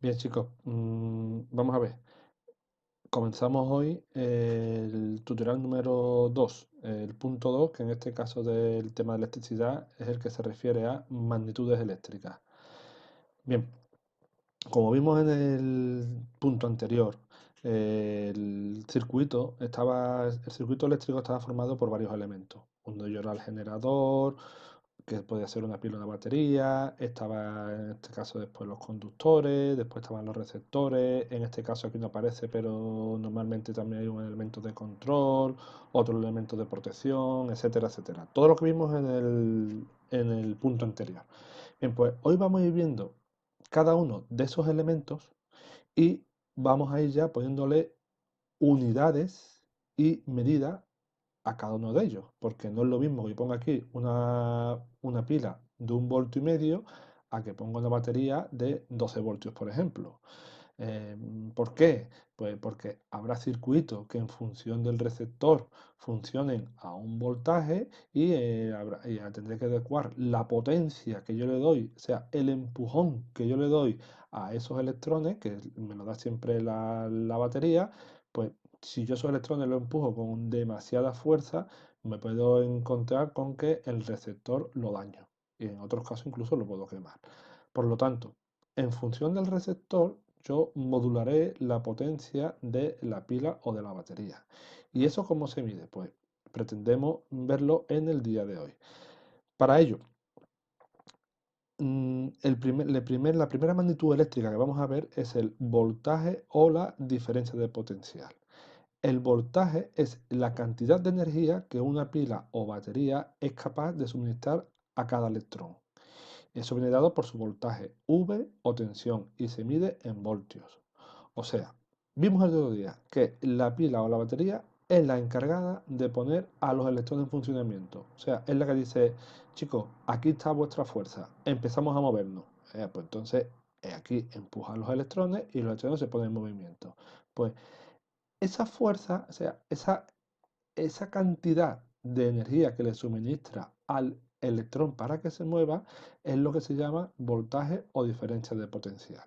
Bien, chicos, vamos a ver. Comenzamos hoy el tutorial número 2, el punto 2, que en este caso del tema de electricidad es el que se refiere a magnitudes eléctricas. Bien, como vimos en el punto anterior, el circuito eléctrico estaba formado por varios elementos. Uno de ellos era el generador, que podía ser una pila o una batería, estaba en este caso después los conductores, después estaban los receptores, en este caso aquí no aparece, pero normalmente también hay un elemento de control, otro elemento de protección, etcétera, etcétera. Todo lo que vimos en el punto anterior. Bien, pues hoy vamos a ir viendo cada uno de esos elementos y vamos a ir ya poniéndole unidades y medidas a cada uno de ellos, porque no es lo mismo que yo ponga aquí una pila de 1,5 voltios a que ponga una batería de 12 voltios, por ejemplo. Eh, ¿Por qué? Pues porque habrá circuitos que en función del receptor funcionen a un voltaje y tendré que adecuar la potencia que yo le doy, o sea, el empujón que yo le doy a esos electrones, que me lo da siempre la batería, pues si yo esos electrones los empujo con demasiada fuerza, me puedo encontrar con que el receptor lo daño y en otros casos incluso lo puedo quemar. Por lo tanto, en función del receptor, yo modularé la potencia de la pila o de la batería. ¿Y eso cómo se mide? Pues pretendemos verlo en el día de hoy. Para ello, la primera magnitud eléctrica que vamos a ver es el voltaje o la diferencia de potencial. El voltaje es la cantidad de energía que una pila o batería es capaz de suministrar a cada electrón. Eso viene dado por su voltaje V o tensión y se mide en voltios. O sea, vimos el otro día que la pila o la batería es la encargada de poner a los electrones en funcionamiento. O sea, es la que dice, chicos, aquí está vuestra fuerza, empezamos a movernos. Pues entonces aquí empujan los electrones y los electrones se ponen en movimiento. Pues esa fuerza, o sea, esa cantidad de energía que le suministra al electrón para que se mueva es lo que se llama voltaje o diferencia de potencial.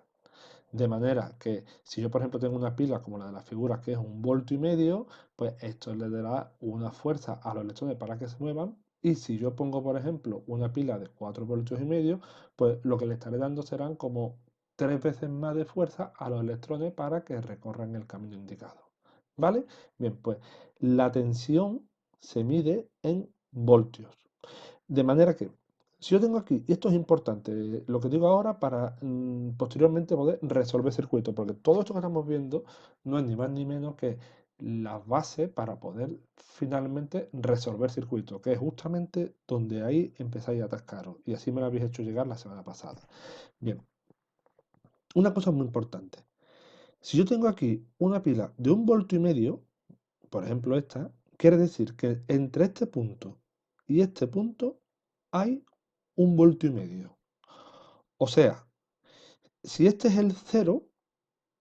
De manera que si yo, por ejemplo, tengo una pila como la de la figura que es 1,5 voltios, pues esto le dará una fuerza a los electrones para que se muevan. Y si yo pongo, por ejemplo, una pila de 4,5 voltios, pues lo que le estaré dando serán como 3 veces más de fuerza a los electrones para que recorran el camino indicado. ¿Vale? Bien, pues la tensión se mide en voltios. De manera que, si yo tengo aquí, y esto es importante, lo que digo ahora para posteriormente poder resolver circuitos, porque todo esto que estamos viendo no es ni más ni menos que la base para poder finalmente resolver circuitos, que es justamente donde ahí empezáis a atascaros. Y así me lo habéis hecho llegar la semana pasada. Bien, una cosa muy importante. Si yo tengo aquí una pila de 1,5 voltios, por ejemplo esta, quiere decir que entre este punto y este punto hay 1,5 voltios. O sea, si este es el cero,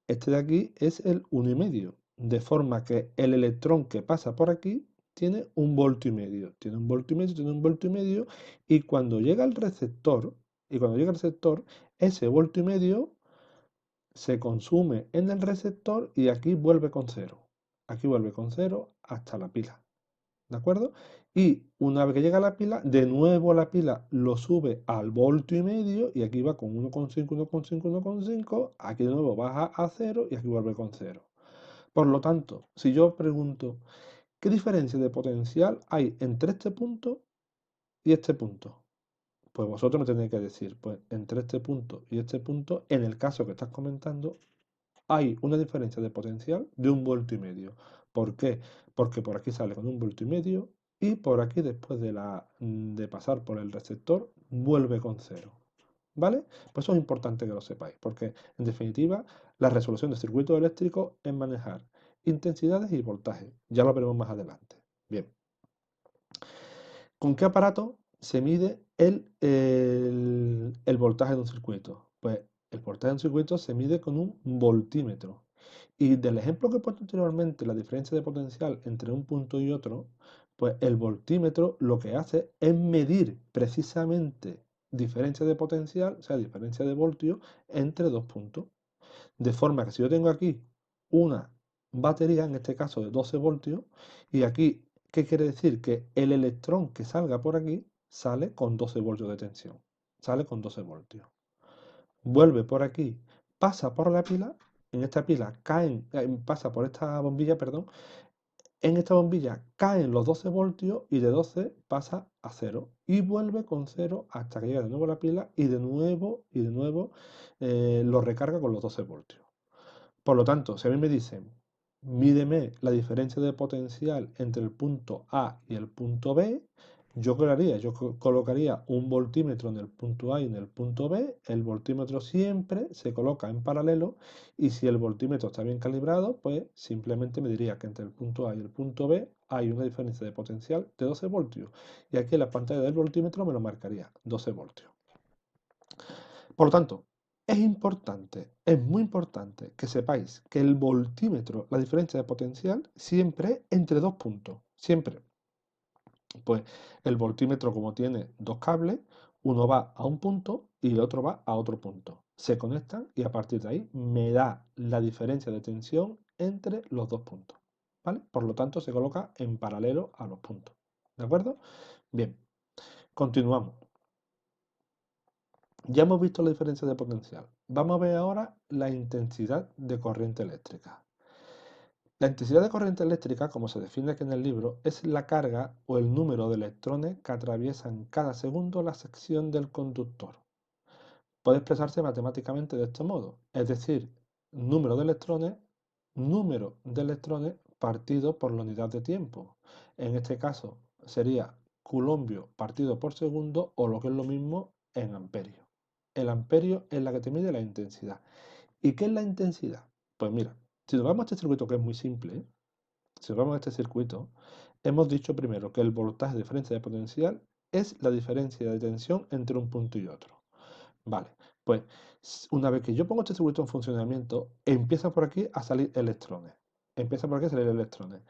este de aquí es el 1,5. De forma que el electrón que pasa por aquí tiene 1,5 voltios. Tiene 1,5 voltios, tiene 1,5 voltios. Y cuando llega al receptor, ese 1,5 voltios se consume en el receptor y aquí vuelve con cero. Aquí vuelve con cero hasta la pila. ¿De acuerdo? Y una vez que llega a la pila, de nuevo la pila lo sube al 1,5 voltios y aquí va con 1,5, 1,5, 1,5. Aquí de nuevo baja a cero y aquí vuelve con cero. Por lo tanto, si yo pregunto, ¿qué diferencia de potencial hay entre este punto y este punto? Pues vosotros me tenéis que decir, pues entre este punto y este punto, en el caso que estás comentando, hay una diferencia de potencial de 1,5 voltios. ¿Por qué? Porque por aquí sale con 1,5 voltios y por aquí después de pasar por el receptor vuelve con cero. ¿Vale? Pues eso es importante que lo sepáis, porque en definitiva la resolución de circuitos eléctricos es manejar intensidades y voltajes. Ya lo veremos más adelante. Bien, ¿con qué aparato se mide el voltaje de un circuito? Pues el voltaje de un circuito se mide con un voltímetro. Y del ejemplo que he puesto anteriormente, la diferencia de potencial entre un punto y otro, pues el voltímetro lo que hace es medir precisamente diferencia de potencial, o sea, diferencia de voltios entre dos puntos. De forma que si yo tengo aquí una batería, en este caso de 12 voltios, y aquí, ¿qué quiere decir? Que el electrón que salga por aquí sale con 12 voltios de tensión. Sale con 12 voltios. Vuelve por aquí, pasa por la pila, en esta pila caen, pasa por esta bombilla, perdón, en esta bombilla caen los 12 voltios y de 12 pasa a 0 y vuelve con 0 hasta que llega de nuevo a la pila y de nuevo lo recarga con los 12 voltios. Por lo tanto, si a mí me dicen, mídeme la diferencia de potencial entre el punto A y el punto B, yo qué haría, yo colocaría un voltímetro en el punto A y en el punto B, el voltímetro siempre se coloca en paralelo y si el voltímetro está bien calibrado, pues simplemente me diría que entre el punto A y el punto B hay una diferencia de potencial de 12 voltios y aquí en la pantalla del voltímetro me lo marcaría 12 voltios. Por lo tanto, es importante, es muy importante que sepáis que el voltímetro, la diferencia de potencial, siempre es entre dos puntos. Siempre. Pues el voltímetro, como tiene dos cables, uno va a un punto y el otro va a otro punto. Se conectan y a partir de ahí me da la diferencia de tensión entre los dos puntos. ¿Vale? Por lo tanto, se coloca en paralelo a los puntos. ¿De acuerdo? Bien, continuamos. Ya hemos visto la diferencia de potencial. Vamos a ver ahora la intensidad de corriente eléctrica. La intensidad de corriente eléctrica, como se define aquí en el libro, es la carga o el número de electrones que atraviesan cada segundo la sección del conductor. Puede expresarse matemáticamente de este modo, es decir, número de electrones partido por la unidad de tiempo. En este caso sería culombio partido por segundo o lo que es lo mismo en amperio. El amperio es la que te mide la intensidad. ¿Y qué es la intensidad? Pues mira, si nos vamos a este circuito que es muy simple, si nos vamos a este circuito, hemos dicho primero que el voltaje de diferencia de potencial es la diferencia de tensión entre un punto y otro. Vale, pues una vez que yo pongo este circuito en funcionamiento, empieza por aquí a salir electrones. Empieza por aquí a salir electrones.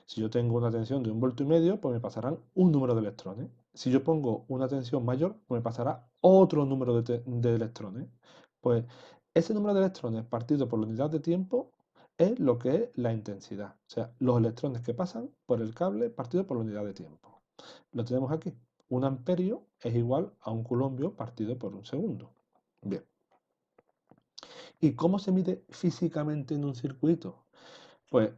Si yo tengo una tensión de 1,5 voltios, pues me pasarán un número de electrones. Si yo pongo una tensión mayor, pues me pasará otro número de electrones. Pues ese número de electrones partido por la unidad de tiempo es lo que es la intensidad. O sea, los electrones que pasan por el cable partido por la unidad de tiempo. Lo tenemos aquí. Un amperio es igual a un culombio partido por un segundo. Bien. ¿Y cómo se mide físicamente en un circuito? Pues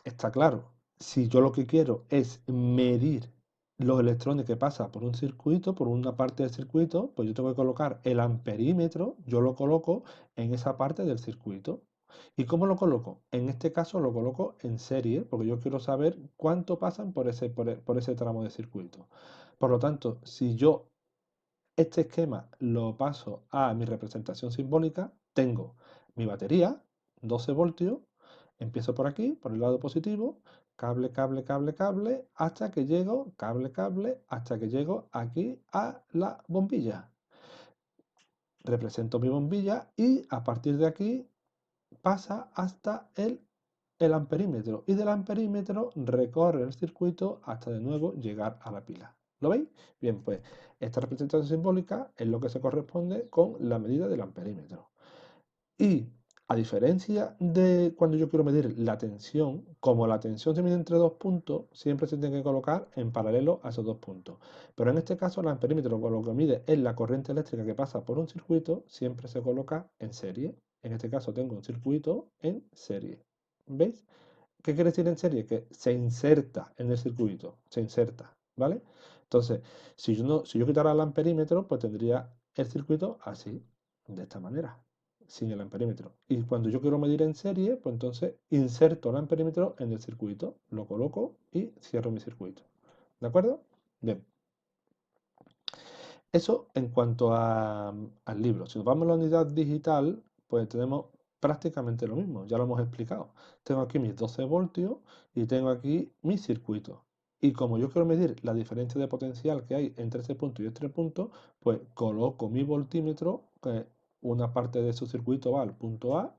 está claro. Si yo lo que quiero es medir los electrones que pasan por un circuito, por una parte del circuito, pues yo tengo que colocar el amperímetro, yo lo coloco en esa parte del circuito. ¿Y cómo lo coloco? En este caso lo coloco en serie, porque yo quiero saber cuánto pasan por ese tramo de circuito. Por lo tanto, si yo este esquema lo paso a mi representación simbólica, tengo mi batería, 12 voltios, empiezo por aquí, por el lado positivo, cable, cable, cable, cable, hasta que llego, cable, cable, hasta que llego aquí a la bombilla. Represento mi bombilla y a partir de aquí pasa hasta el amperímetro y del amperímetro recorre el circuito hasta de nuevo llegar a la pila. ¿Lo veis? Bien, pues esta representación simbólica es lo que se corresponde con la medida del amperímetro. Y a diferencia de cuando yo quiero medir la tensión, como la tensión se mide entre dos puntos, siempre se tiene que colocar en paralelo a esos dos puntos. Pero en este caso el amperímetro lo que mide es la corriente eléctrica que pasa por un circuito, siempre se coloca en serie. En este caso tengo un circuito en serie. ¿Veis? ¿Qué quiere decir en serie? Que se inserta en el circuito, se inserta, ¿vale? Entonces, si yo quitara el amperímetro, pues tendría el circuito así, de esta manera, sin el amperímetro. Y cuando yo quiero medir en serie, pues entonces inserto el amperímetro en el circuito, lo coloco y cierro mi circuito. ¿De acuerdo? Bien. Eso en cuanto al libro. Si nos vamos a la unidad digital, pues tenemos prácticamente lo mismo, ya lo hemos explicado. Tengo aquí mis 12 voltios y tengo aquí mi circuito. Y como yo quiero medir la diferencia de potencial que hay entre este punto y este punto, pues coloco mi voltímetro, que una parte de su circuito va al punto A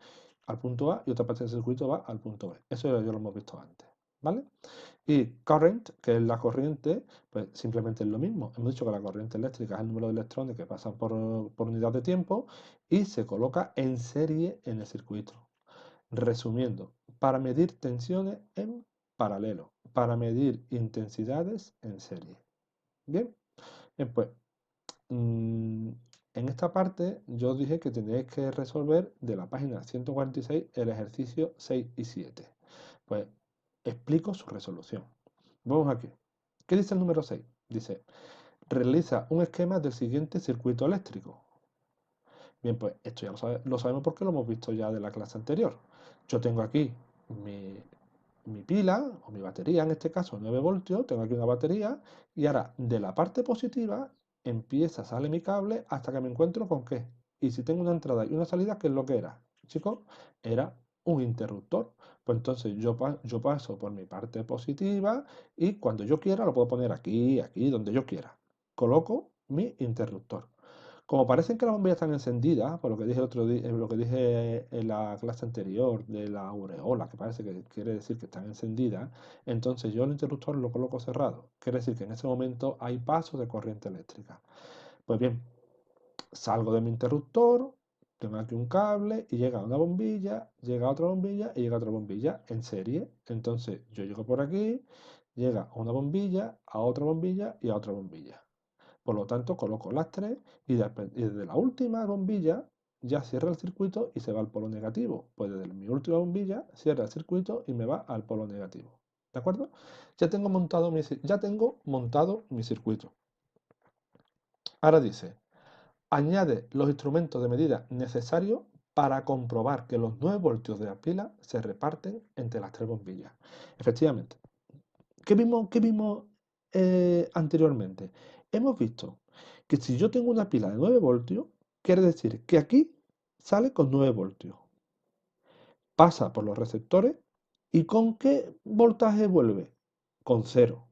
y otra parte del circuito va al punto B. Eso ya lo hemos visto antes, ¿vale? Y current, que es la corriente, pues simplemente es lo mismo. Hemos dicho que la corriente eléctrica es el número de electrones que pasan por unidad de tiempo y se coloca en serie en el circuito. Resumiendo, para medir tensiones en paralelo, para medir intensidades en serie. Bien, pues mm, en esta parte yo os dije que tenéis que resolver de la página 146 el ejercicio 6 y 7. Pues explico su resolución. Vamos aquí. ¿Qué dice el número 6? Dice, realiza un esquema del siguiente circuito eléctrico. Bien, pues esto ya lo sabemos porque lo hemos visto ya de la clase anterior. Yo tengo aquí mi pila, o mi batería en este caso, 9 voltios, tengo aquí una batería, y ahora de la parte positiva sale mi cable hasta que me encuentro con qué. Y si tengo una entrada y una salida, ¿qué es lo que era? Chicos, era un interruptor. Pues entonces yo paso por mi parte positiva y cuando yo quiera lo puedo poner aquí, aquí, donde yo quiera. Coloco mi interruptor. Como parecen que las bombillas están encendidas, por lo que dije el otro día, lo que dije en la clase anterior de la aureola, que parece que quiere decir que están encendidas, entonces yo el interruptor lo coloco cerrado. Quiere decir que en ese momento hay paso de corriente eléctrica. Pues bien, salgo de mi interruptor, tengo aquí un cable y llega una bombilla, llega otra bombilla y llega otra bombilla en serie. Entonces yo llego por aquí, llega a una bombilla, a otra bombilla y a otra bombilla. Por lo tanto, coloco las tres y desde la última bombilla ya cierra el circuito y se va al polo negativo. Pues desde mi última bombilla cierra el circuito y me va al polo negativo. ¿De acuerdo? Ya tengo montado mi circuito. Ahora dice, añade los instrumentos de medida necesarios para comprobar que los 9 voltios de la pila se reparten entre las tres bombillas. Efectivamente, ¿qué vimos anteriormente? Hemos visto que si yo tengo una pila de 9 voltios, quiere decir que aquí sale con 9 voltios, pasa por los receptores y ¿con qué voltaje vuelve? Con cero.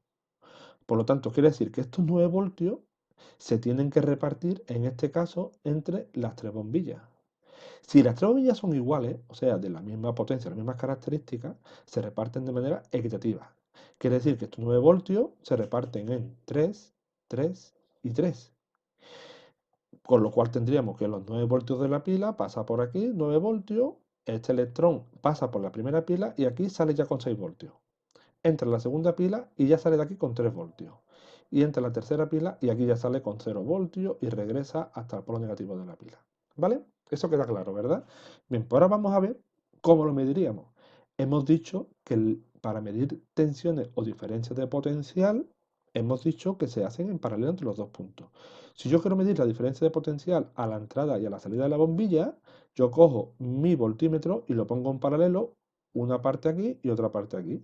Por lo tanto, quiere decir que estos 9 voltios se tienen que repartir, en este caso, entre las tres bombillas. Si las tres bombillas son iguales, o sea, de la misma potencia, las mismas características, se reparten de manera equitativa. Quiere decir que estos 9 voltios se reparten en 3, 3 y 3. Con lo cual tendríamos que los 9 voltios de la pila pasa por aquí, 9 voltios, este electrón pasa por la primera pila y aquí sale ya con 6 voltios. Entra en la segunda pila y ya sale de aquí con 3 voltios. Y entra en la tercera pila y aquí ya sale con 0 voltios y regresa hasta el polo negativo de la pila. ¿Vale? Eso queda claro, ¿verdad? Bien, pues ahora vamos a ver cómo lo mediríamos. Hemos dicho que para medir tensiones o diferencias de potencial, hemos dicho que se hacen en paralelo entre los dos puntos. Si yo quiero medir la diferencia de potencial a la entrada y a la salida de la bombilla, yo cojo mi voltímetro y lo pongo en paralelo, una parte aquí y otra parte aquí.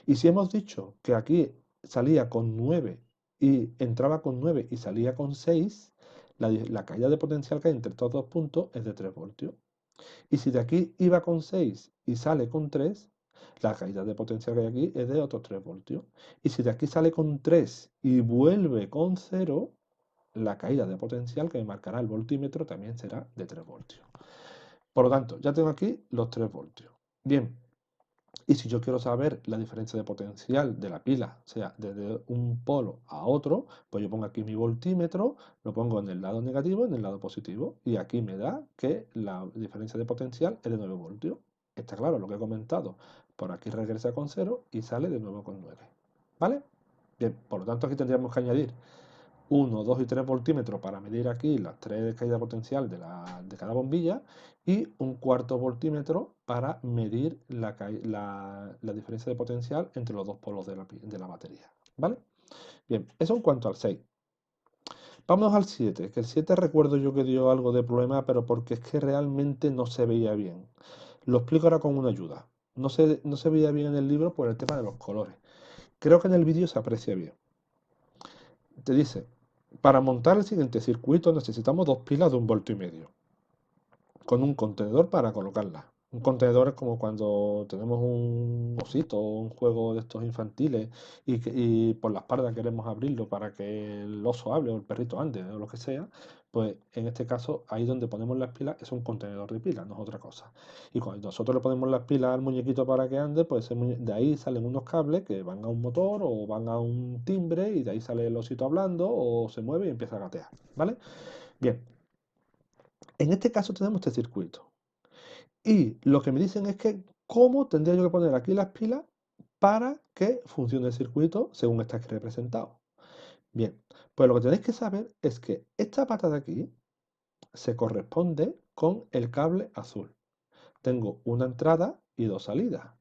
Y si hemos dicho que aquí salía con 9 y entraba con 9 y salía con 6, la caída de potencial que hay entre estos dos puntos es de 3 voltios. Y si de aquí iba con 6 y sale con 3, la caída de potencial que hay aquí es de otros 3 voltios. Y si de aquí sale con 3 y vuelve con 0, la caída de potencial que me marcará el voltímetro también será de 3 voltios. Por lo tanto, ya tengo aquí los 3 voltios. Bien, y si yo quiero saber la diferencia de potencial de la pila, o sea, desde un polo a otro, pues yo pongo aquí mi voltímetro, lo pongo en el lado negativo, en el lado positivo, y aquí me da que la diferencia de potencial es de 9 voltios. Está claro lo que he comentado. Por aquí regresa con 0 y sale de nuevo con 9. ¿Vale? Bien, por lo tanto aquí tendríamos que añadir 1, 2 y 3 voltímetros para medir aquí las tres caídas potencial de cada bombilla y un cuarto voltímetro para medir la diferencia de potencial entre los dos polos de la batería. ¿Vale? Bien, eso en cuanto al 6. Vamos al 7, que el 7 recuerdo yo que dio algo de problema, pero porque es que realmente no se veía bien. Lo explico ahora con una ayuda. No se veía bien en el libro por el tema de los colores. Creo que en el vídeo se aprecia bien. Te dice, para montar el siguiente circuito necesitamos dos pilas de 1,5 voltios con un contenedor para colocarlas. Un contenedor es como cuando tenemos un osito o un juego de estos infantiles y por la espalda queremos abrirlo para que el oso hable o el perrito ande o lo que sea, pues en este caso ahí donde ponemos las pilas es un contenedor de pilas, no es otra cosa. Y cuando nosotros le ponemos las pilas al muñequito para que ande, pues de ahí salen unos cables que van a un motor o van a un timbre y de ahí sale el osito hablando o se mueve y empieza a gatear, ¿vale? Bien, en este caso tenemos este circuito. Y lo que me dicen es que cómo tendría yo que poner aquí las pilas para que funcione el circuito según está aquí representado. Bien, pues lo que tenéis que saber es que esta pata de aquí se corresponde con el cable azul. Tengo una entrada y dos salidas.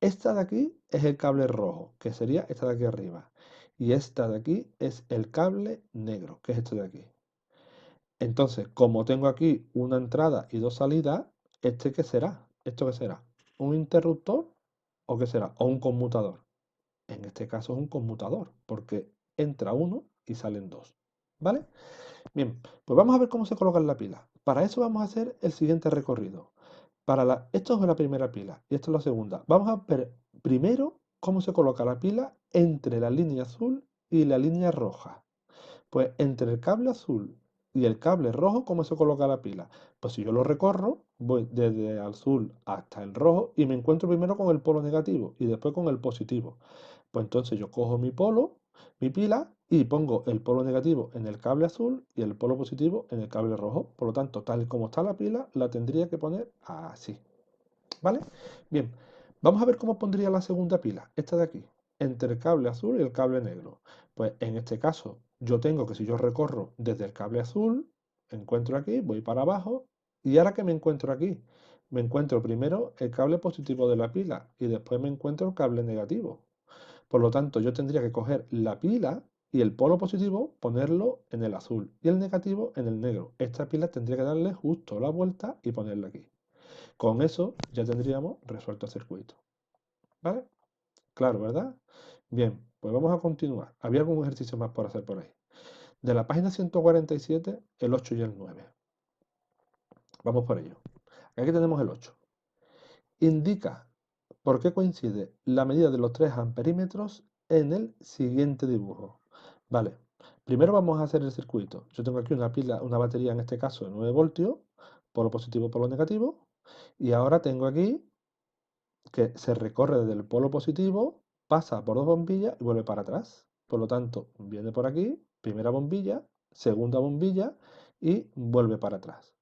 Esta de aquí es el cable rojo, que sería esta de aquí arriba. Y esta de aquí es el cable negro, que es este de aquí. Entonces, como tengo aquí una entrada y dos salidas, ¿este qué será? ¿Esto qué será? ¿Un interruptor o qué será? ¿O un conmutador? En este caso es un conmutador, porque entra uno y salen dos. ¿Vale? Bien, pues vamos a ver cómo se coloca la pila. Para eso vamos a hacer el siguiente recorrido. Esto es la primera pila y esto es la segunda. Vamos a ver primero cómo se coloca la pila entre la línea azul y la línea roja. Pues entre el cable azul y el cable rojo, ¿cómo se coloca la pila? Pues si yo lo recorro, voy desde el azul hasta el rojo y me encuentro primero con el polo negativo y después con el positivo. Pues entonces yo cojo mi polo, mi pila, y pongo el polo negativo en el cable azul y el polo positivo en el cable rojo. Por lo tanto, tal y como está la pila, la tendría que poner así. ¿Vale? Bien, vamos a ver cómo pondría la segunda pila, esta de aquí, entre el cable azul y el cable negro. Pues en este caso, yo tengo que si yo recorro desde el cable azul, encuentro aquí, voy para abajo, y ahora que me encuentro aquí, me encuentro primero el cable positivo de la pila y después me encuentro el cable negativo. Por lo tanto, yo tendría que coger la pila y el polo positivo ponerlo en el azul y el negativo en el negro. Esta pila tendría que darle justo la vuelta y ponerla aquí. Con eso ya tendríamos resuelto el circuito. ¿Vale? Claro, ¿verdad? Bien, pues vamos a continuar. Había algún ejercicio más por hacer por ahí. De la página 147, el 8 y el 9. Vamos por ello. Aquí tenemos el 8. Indica por qué coincide la medida de los 3 amperímetros en el siguiente dibujo. Vale, primero vamos a hacer el circuito. Yo tengo aquí una pila, una batería en este caso de 9 voltios, polo positivo, polo negativo. Y ahora tengo aquí que se recorre desde el polo positivo, pasa por dos bombillas y vuelve para atrás. Por lo tanto, viene por aquí, primera bombilla, segunda bombilla y vuelve para atrás.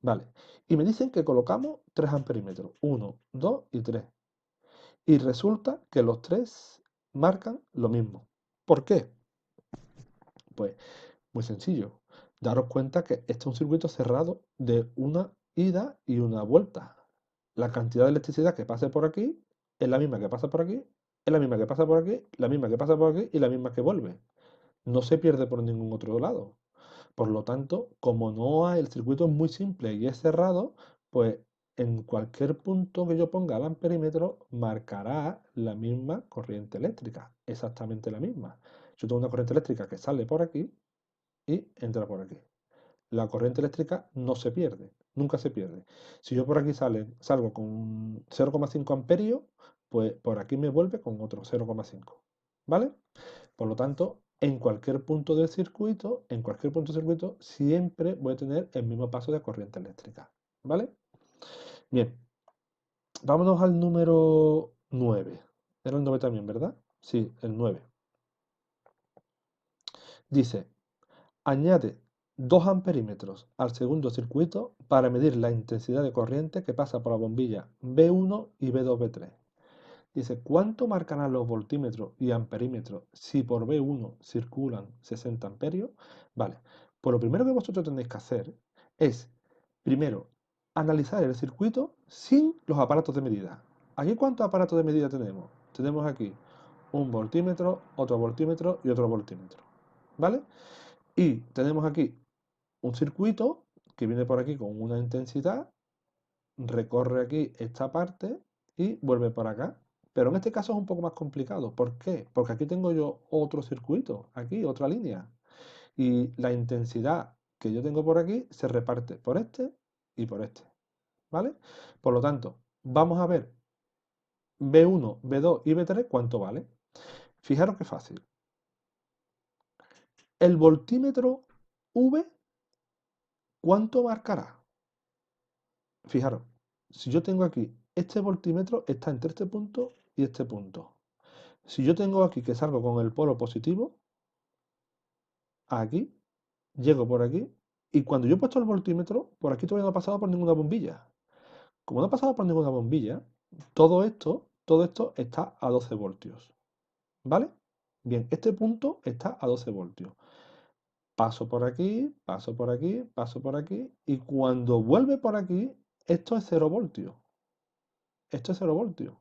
Vale. Y me dicen que colocamos 3 amperímetros, 1, 2 y 3. Y resulta que los tres marcan lo mismo. ¿Por qué? Pues muy sencillo. Daros cuenta que este es un circuito cerrado de una ida y una vuelta. La cantidad de electricidad que pase por aquí es la misma que pasa por aquí, es la misma que pasa por aquí, la misma que pasa por aquí y la misma que vuelve. No se pierde por ningún otro lado. Por lo tanto, como no hay, el circuito es muy simple y es cerrado, pues en cualquier punto que yo ponga el amperímetro marcará la misma corriente eléctrica, exactamente la misma. Yo tengo una corriente eléctrica que sale por aquí y entra por aquí. La corriente eléctrica no se pierde, nunca se pierde. Si yo por aquí salgo con 0,5 amperios, pues por aquí me vuelve con otro 0,5. ¿Vale? Por lo tanto, en cualquier punto del circuito, en cualquier punto del circuito, siempre voy a tener el mismo paso de corriente eléctrica. ¿Vale? Bien, vámonos al número 9. Era el 9 también, ¿verdad? Sí, el 9. Dice, añade 2 amperímetros al segundo circuito para medir la intensidad de corriente que pasa por la bombilla B1 y B2, B3. Dice, ¿cuánto marcarán los voltímetros y amperímetros si por B1 circulan 60 amperios? Vale, pues lo primero que vosotros tenéis que hacer es, primero, analizar el circuito sin los aparatos de medida. ¿Aquí cuántos aparatos de medida tenemos? Tenemos aquí un voltímetro, otro voltímetro y otro voltímetro. ¿Vale? Y tenemos aquí un circuito que viene por aquí con una intensidad, recorre aquí esta parte y vuelve para acá. Pero en este caso es un poco más complicado. ¿Por qué? Porque aquí tengo yo otro circuito, aquí otra línea. Y la intensidad que yo tengo por aquí se reparte por este y por este. ¿vale? Por lo tanto, vamos a ver B1, B2 y B3 cuánto vale. Fijaros qué fácil. El voltímetro V, ¿cuánto marcará? Fijaros, si yo tengo aquí, este voltímetro está entre este punto y este punto. Si yo tengo aquí que salgo con el polo positivo, aquí, llego por aquí, y cuando yo he puesto el voltímetro, por aquí todavía no ha pasado por ninguna bombilla. Como no ha pasado por ninguna bombilla, todo esto está a 12 voltios. ¿Vale? Bien, este punto está a 12 voltios. Paso por aquí, paso por aquí, paso por aquí, y cuando vuelve por aquí, esto es 0 voltios. Esto es 0 voltios.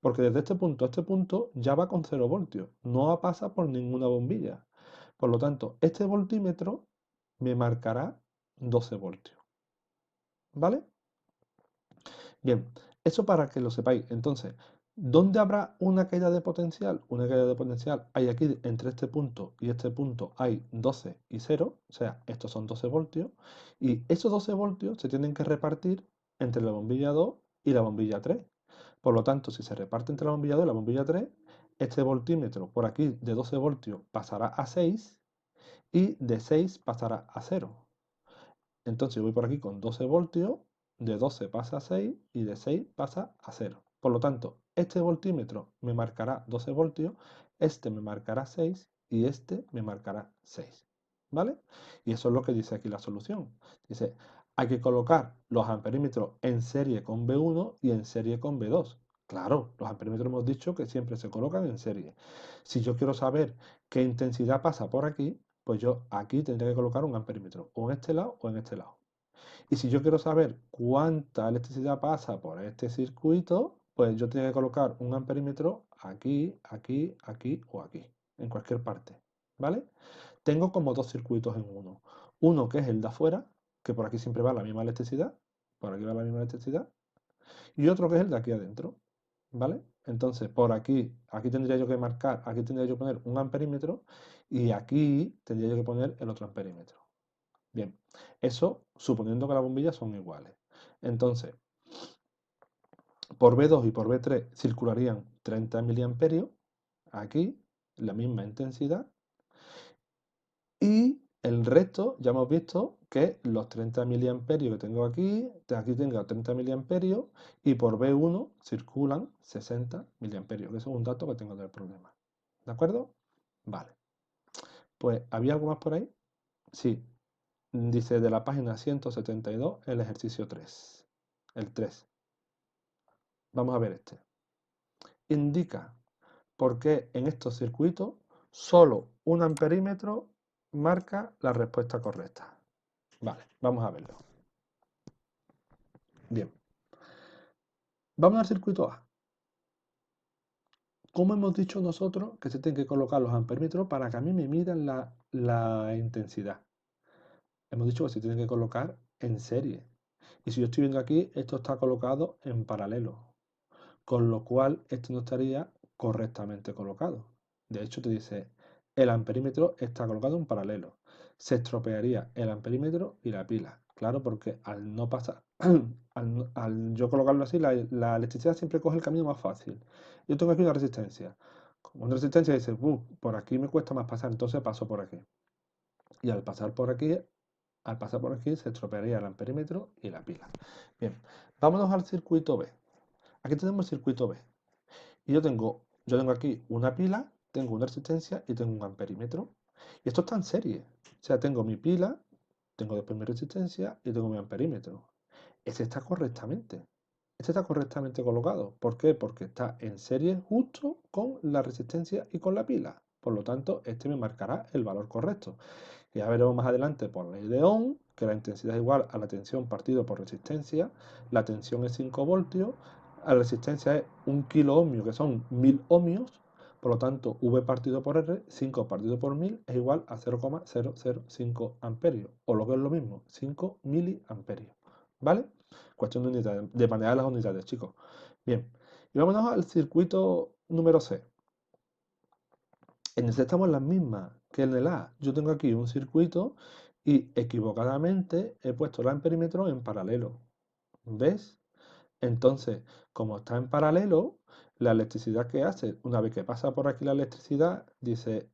Porque desde este punto a este punto ya va con 0 voltios. No pasa por ninguna bombilla. Por lo tanto, este voltímetro me marcará 12 voltios. ¿Vale? Bien, eso para que lo sepáis. Entonces, ¿dónde habrá una caída de potencial? Una caída de potencial hay aquí entre este punto y este punto hay 12 y 0, o sea, estos son 12 voltios, y esos 12 voltios se tienen que repartir entre la bombilla 2 y la bombilla 3. Por lo tanto, si se reparte entre la bombilla 2 y la bombilla 3, este voltímetro por aquí de 12 voltios pasará a 6 y de 6 pasará a 0. Entonces yo voy por aquí con 12 voltios, de 12 pasa a 6 y de 6 pasa a 0. Por lo tanto, este voltímetro me marcará 12 voltios, este me marcará 6 y este me marcará 6. ¿Vale? Y eso es lo que dice aquí la solución. Dice, hay que colocar los amperímetros en serie con B1 y en serie con B2. Claro, los amperímetros hemos dicho que siempre se colocan en serie. Si yo quiero saber qué intensidad pasa por aquí, pues yo aquí tendría que colocar un amperímetro, o en este lado o en este lado. Y si yo quiero saber cuánta electricidad pasa por este circuito, pues yo tengo que colocar un amperímetro aquí, aquí, aquí o aquí, en cualquier parte. ¿Vale? Tengo como dos circuitos en uno. Uno que es el de afuera, que por aquí siempre va la misma electricidad, por aquí va la misma electricidad, y otro que es el de aquí adentro. ¿Vale? Entonces, por aquí tendría yo que marcar, aquí tendría yo que poner un amperímetro y aquí tendría yo que poner el otro amperímetro. Bien, eso suponiendo que las bombillas son iguales. Entonces, por B2 y por B3 circularían 30 miliamperios, aquí, la misma intensidad, y el resto ya hemos visto que los 30 miliamperios que tengo aquí tengo 30 miliamperios, y por B1 circulan 60 miliamperios, que eso es un dato que tengo del problema. ¿De acuerdo? Vale. Pues, ¿había algo más por ahí? Sí, dice de la página 172, el ejercicio 3. El 3. Vamos a ver este. Indica por qué en estos circuitos solo un amperímetro marca la respuesta correcta. Vale, vamos a verlo. Bien. Vamos al circuito A. ¿Cómo hemos dicho nosotros que se tienen que colocar los amperímetros para que a mí me midan la intensidad? Hemos dicho que se tienen que colocar en serie. Y si yo estoy viendo aquí, esto está colocado en paralelo, con lo cual esto no estaría correctamente colocado. De hecho, te dice, el amperímetro está colocado en paralelo. Se estropearía el amperímetro y la pila. Claro, porque al no pasar, al yo colocarlo así, la electricidad siempre coge el camino más fácil. Yo tengo aquí una resistencia. Con una resistencia dice, por aquí me cuesta más pasar, entonces paso por aquí. Y al pasar por aquí se estropearía el amperímetro y la pila. Bien, vámonos al circuito B. Aquí tenemos el circuito B. Y yo tengo aquí una pila, tengo una resistencia y tengo un amperímetro. Y esto está en serie. O sea, tengo mi pila, tengo después mi resistencia y tengo mi amperímetro. Este está correctamente. Este está correctamente colocado. ¿Por qué? Porque está en serie justo con la resistencia y con la pila. Por lo tanto, este me marcará el valor correcto. Y ya veremos más adelante por ley de Ohm que la intensidad es igual a la tensión partido por resistencia. La tensión es 5 voltios, la resistencia es 1 kilo ohmio, que son 1000 ohmios. Por lo tanto, V partido por R, 5 partido por 1000 es igual a 0,005 amperios. O lo que es lo mismo, 5 miliamperios. ¿Vale? Cuestión de unidades, de manejar las unidades, chicos. Bien, y vámonos al circuito número C. En este estamos las mismas que en el A. Yo tengo aquí un circuito y equivocadamente he puesto el amperímetro en paralelo. ¿Ves? Entonces, como está en paralelo, la electricidad que hace, una vez que pasa por aquí la electricidad, dice,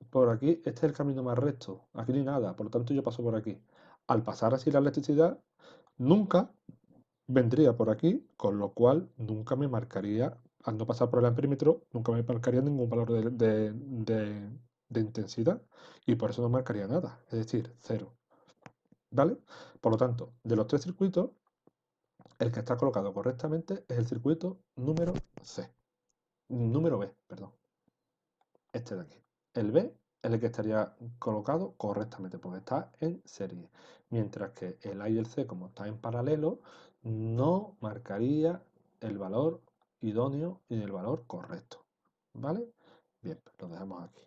por aquí, este es el camino más recto, aquí no hay nada, por lo tanto yo paso por aquí. Al pasar así la electricidad, nunca vendría por aquí, con lo cual nunca me marcaría, al no pasar por el amperímetro, nunca me marcaría ningún valor de intensidad y por eso no marcaría nada, es decir, cero. ¿Vale? Por lo tanto, de los tres circuitos, el que está colocado correctamente es el circuito número C. Número B, perdón. Este de aquí. El B es el que estaría colocado correctamente porque está en serie. Mientras que el A y el C, como está en paralelo, no marcaría el valor idóneo y el valor correcto. ¿Vale? Bien, pues lo dejamos aquí.